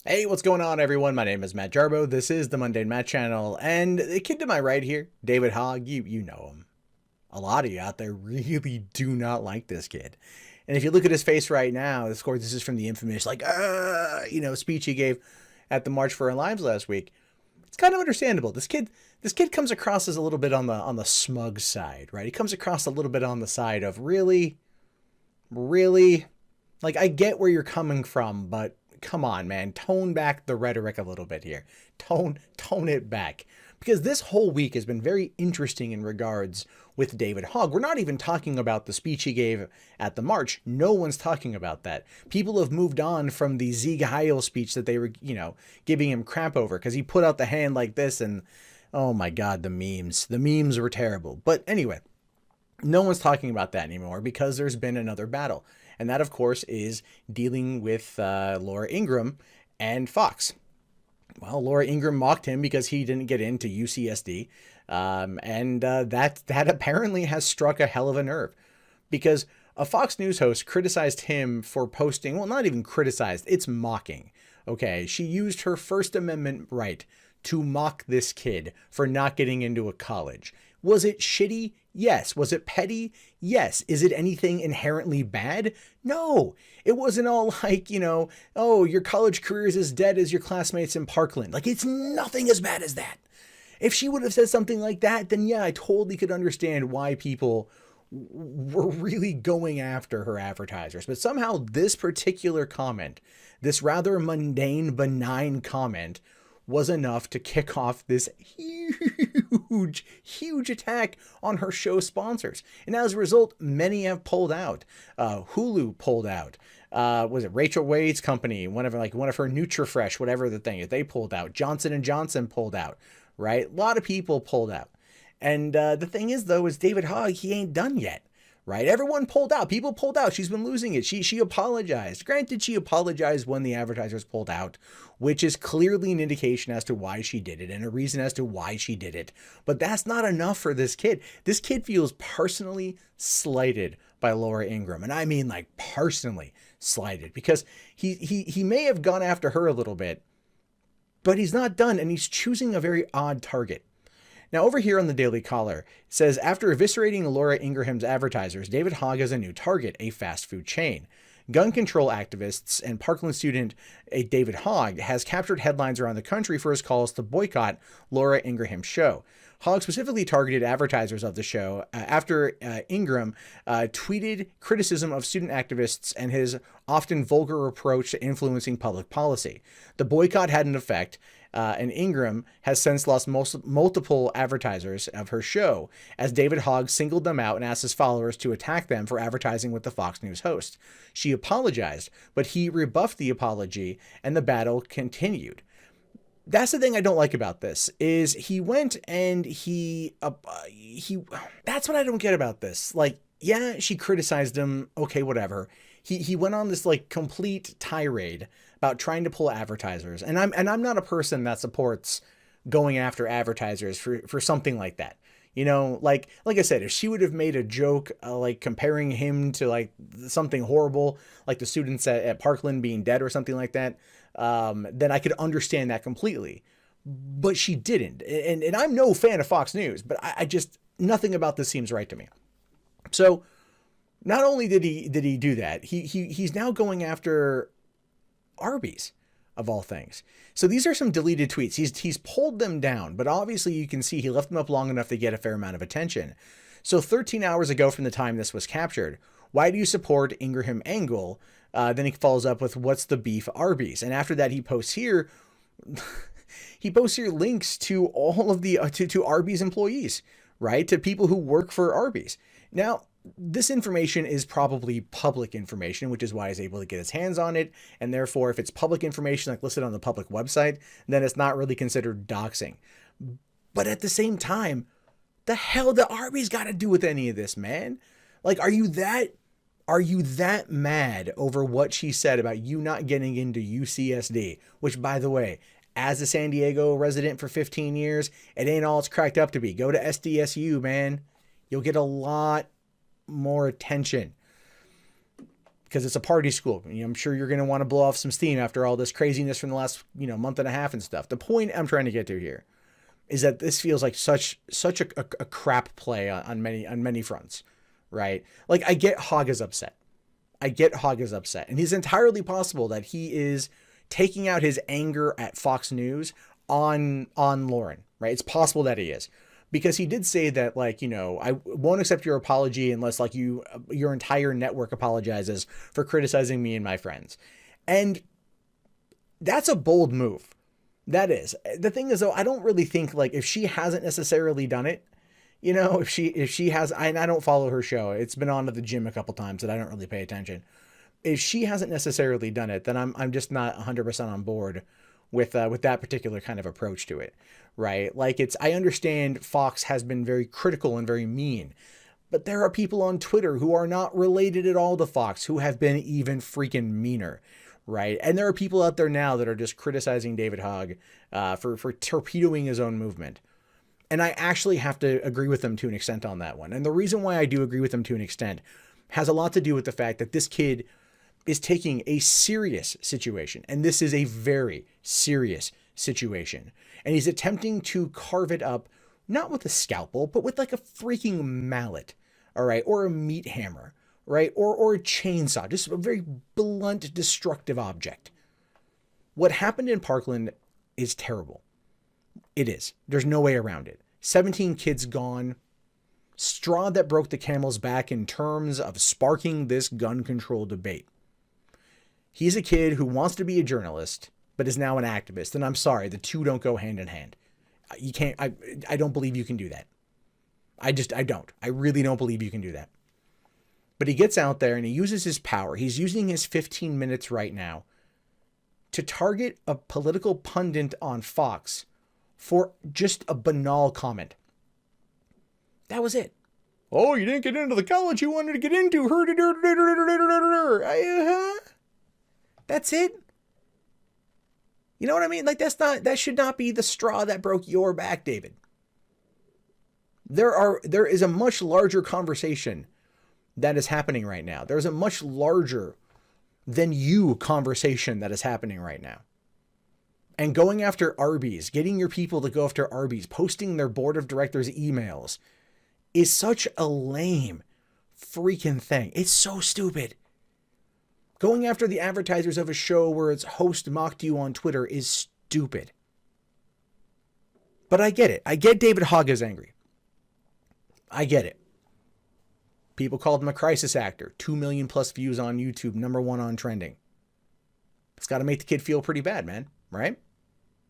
Hey, what's going on, everyone? My name is Matt Jarbo. This is the Mundane Matt channel, and the kid to my right here, David Hogg, you know him. A lot of you out there really do not like this kid. And if you look at his face right now, of course, this is from the infamous, speech he gave at the March for Our Lives last week. It's kind of understandable. This kid comes across as a little bit on the smug side, right? He comes across a little bit on the side of really, like, I get where you're coming from, but come on, man, tone back the rhetoric a little bit here. Tone it back. Because this whole week has been very interesting in regards with David Hogg. We're not even talking about the speech he gave at the march. No one's talking about that. People have moved on from the Sieg Heil speech that they were, giving him crap over because he put out the hand like this and, oh my God, the memes. The memes were terrible. But anyway, no one's talking about that anymore because there's been another battle. And that, of course, is dealing with Laura Ingraham and Fox. Well, Laura Ingraham mocked him because he didn't get into UCSD. That apparently has struck a hell of a nerve because a Fox News host criticized him for posting, well, not even criticized, it's mocking. Okay, she used her First Amendment right to mock this kid for not getting into a college. Was it shitty? Yes. Was it petty? Yes. Is it anything inherently bad? No. It wasn't all like, oh, your college career is as dead as your classmates in Parkland. Like, it's nothing as bad as that. If she would have said something like that, then yeah, I totally could understand why people were really going after her advertisers. But somehow this particular comment, this rather mundane, benign comment, was enough to kick off this huge attack on her show sponsors. And as a result, many have pulled out. Hulu pulled out. Was it Rachel Wade's company? One of her NutriFresh, whatever the thing is, they pulled out. Johnson & Johnson pulled out, right? A lot of people pulled out. And the thing is, though, is David Hogg, he ain't done yet. Right? Everyone pulled out. People pulled out. She's been losing it. She apologized. Granted, she apologized when the advertisers pulled out, which is clearly an indication as to why she did it and a reason as to why she did it. But that's not enough for this kid. This kid feels personally slighted by Laura Ingraham. And I mean, like, personally slighted, because he may have gone after her a little bit, but he's not done, and he's choosing a very odd target. Now, over here on the Daily Caller, it says, after eviscerating Laura Ingraham's advertisers, David Hogg has a new target, a fast food chain. Gun control activists and Parkland student David Hogg has captured headlines around the country for his calls to boycott Laura Ingraham's show. Hogg specifically targeted advertisers of the show after Ingraham tweeted criticism of student activists and his often vulgar approach to influencing public policy. The boycott had an effect, and Ingraham has since lost multiple advertisers of her show, as David Hogg singled them out and asked his followers to attack them for advertising with the Fox News host. She apologized, but he rebuffed the apology, and the battle continued. That's the thing I don't like about this, is he went and that's what I don't get about this. Like, yeah, she criticized him. Okay, whatever. He went on this like complete tirade about trying to pull advertisers. And I'm not a person that supports going after advertisers for something like that. Like I said, if she would have made a joke, like comparing him to like something horrible, like the students at Parkland being dead or something like that, then I could understand that completely. But she didn't. And I'm no fan of Fox News, but I just, nothing about this seems right to me. So not only did he do that, he's now going after Arby's, of all things. So these are some deleted tweets. He's pulled them down, but obviously you can see he left them up long enough to get a fair amount of attention. So 13 hours ago from the time this was captured, why do you support Ingraham Angle? Then he follows up with, what's the beef, Arby's? And after that, he posts here links to all of the to Arby's employees, right? To people who work for Arby's. Now, this information is probably public information, which is why he's able to get his hands on it. And therefore, if it's public information like listed on the public website, then it's not really considered doxing. But at the same time, the hell the Arby's got to do with any of this, man? Like, are you that mad over what she said about you not getting into UCSD? Which, by the way, as a San Diego resident for 15 years, it ain't all it's cracked up to be. Go to SDSU, man. You'll get a lot more attention. because it's a party school. I'm sure you're going to want to blow off some steam after all this craziness from the last, month and a half and stuff. The point I'm trying to get to here is that this feels like such a crap play on many fronts, right? Like, I get Hogg is upset. And it's entirely possible that he is taking out his anger at Fox News on Lauren, right? It's possible that he is. Because he did say that, like, I won't accept your apology unless, like, your entire network apologizes for criticizing me and my friends. And that's a bold move. That is. The thing is, though, I don't really think, like, if she hasn't necessarily done it, if she has, I don't follow her show. It's been on at the gym a couple times that I don't really pay attention. If she hasn't necessarily done it, then I'm just not 100% on board with that particular kind of approach to it, right? Like, I understand Fox has been very critical and very mean, but there are people on Twitter who are not related at all to Fox who have been even freaking meaner, right? And there are people out there now that are just criticizing David Hogg for torpedoing his own movement. And I actually have to agree with them to an extent on that one. And the reason why I do agree with them to an extent has a lot to do with the fact that this kid is taking a serious situation, and this is a very serious situation, and he's attempting to carve it up, not with a scalpel, but with like a freaking mallet, all right, or a meat hammer, right, or a chainsaw, just a very blunt, destructive object. What happened in Parkland is terrible. It is. There's no way around it. 17 kids gone. Straw that broke the camel's back in terms of sparking this gun control debate. He's a kid who wants to be a journalist, but is now an activist. And I'm sorry, the two don't go hand in hand. You can't, I don't believe you can do that. I don't. I really don't believe you can do that. But he gets out there and he uses his power. He's using his 15 minutes right now to target a political pundit on Fox for just a banal comment. That was it. Oh, you didn't get into the college you wanted to get into. That's it. You know what I mean? Like, that should not be the straw that broke your back, David. There is a much larger conversation that is happening right now. There's a much larger than you conversation that is happening right now. And going after Arby's, getting your people to go after Arby's, posting their board of directors emails is such a lame freaking thing. It's so stupid. Going after the advertisers of a show where its host mocked you on Twitter is stupid. But I get it. I get David Hogg is angry. I get it. People called him a crisis actor. 2 million plus views on YouTube, #1 on trending. It's got to make the kid feel pretty bad, man. Right?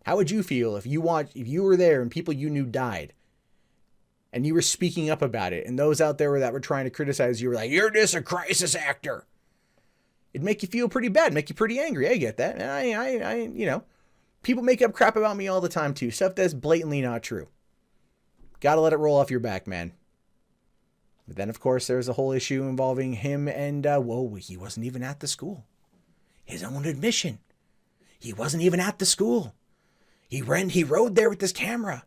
How would you feel if you were there and people you knew died and you were speaking up about it and those out there that were trying to criticize you were like, you're just a crisis actor? It'd make you feel pretty bad, make you pretty angry. I get that. And I people make up crap about me all the time too. Stuff that's blatantly not true. Got to let it roll off your back, man. But then, of course, there's a whole issue involving him and, he wasn't even at the school. His own admission. He wasn't even at the school. He rode there with this camera.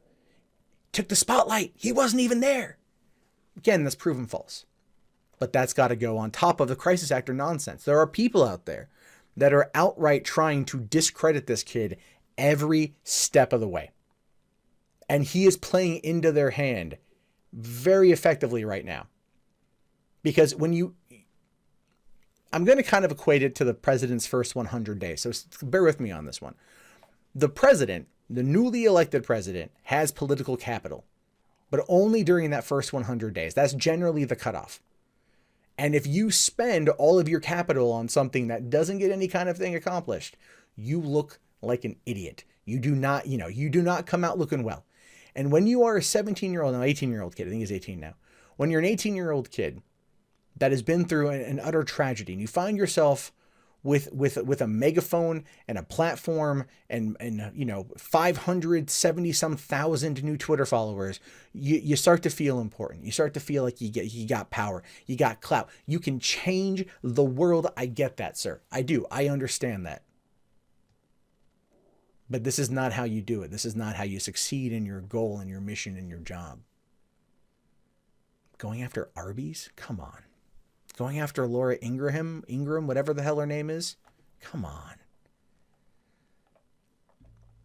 Took the spotlight. He wasn't even there. Again, that's proven false. But that's got to go on top of the crisis actor nonsense. There are people out there that are outright trying to discredit this kid every step of the way. And he is playing into their hand very effectively right now. Because I'm going to kind of equate it to the president's first 100 days. So bear with me on this one. The president, the newly elected president, has political capital, but only during that first 100 days. That's generally the cutoff. And if you spend all of your capital on something that doesn't get any kind of thing accomplished, you look like an idiot. You do not come out looking well. And when you are a 18-year-old kid, I think he's 18 now. When you're an 18-year-old kid that has been through an utter tragedy, and you find yourself with a megaphone and a platform and 570 some thousand new Twitter followers, you start to feel important. You start to feel like you got power, you got clout, you can change the world. I get that, sir. I do. I understand that. But this is not how you do it. This is not how you succeed in your goal and your mission and your job. Going after Arby's? Come on. Going after Laura Ingram, whatever the hell her name is. Come on.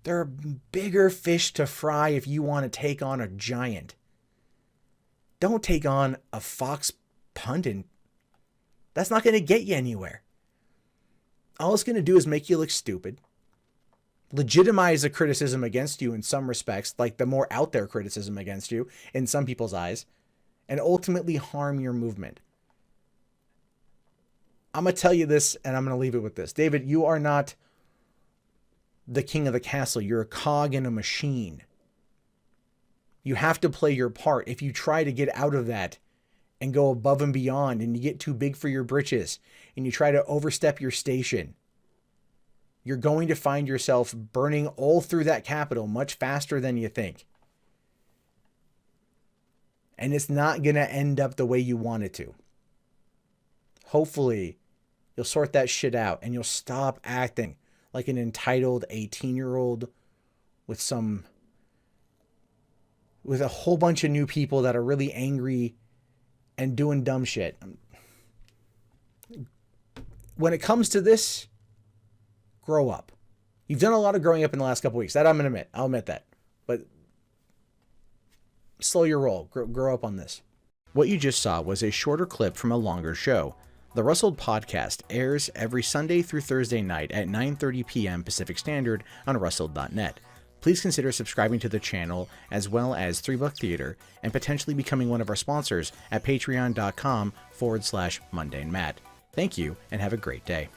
There are bigger fish to fry if you want to take on a giant. Don't take on a Fox pundit. That's not going to get you anywhere. All it's going to do is make you look stupid, legitimize the criticism against you in some respects, like the more out there criticism against you in some people's eyes, and ultimately harm your movement. I'm going to tell you this, and I'm going to leave it with this. David, you are not the king of the castle. You're a cog in a machine. You have to play your part. If you try to get out of that and go above and beyond, and you get too big for your britches, and you try to overstep your station, you're going to find yourself burning all through that capital much faster than you think. And it's not going to end up the way you want it to. Hopefully, you'll sort that shit out and you'll stop acting like an entitled 18-year-old with a whole bunch of new people that are really angry and doing dumb shit. When it comes to this, grow up. You've done a lot of growing up in the last couple weeks. That I'm going to admit. I'll admit that. But slow your roll. Grow up on this. What you just saw was a shorter clip from a longer show. The Rustled Podcast airs every Sunday through Thursday night at 9:30 p.m. Pacific Standard on rustled.net. Please consider subscribing to the channel as well as 3 Buck Theater and potentially becoming one of our sponsors at patreon.com/mundanematt. Thank you and have a great day.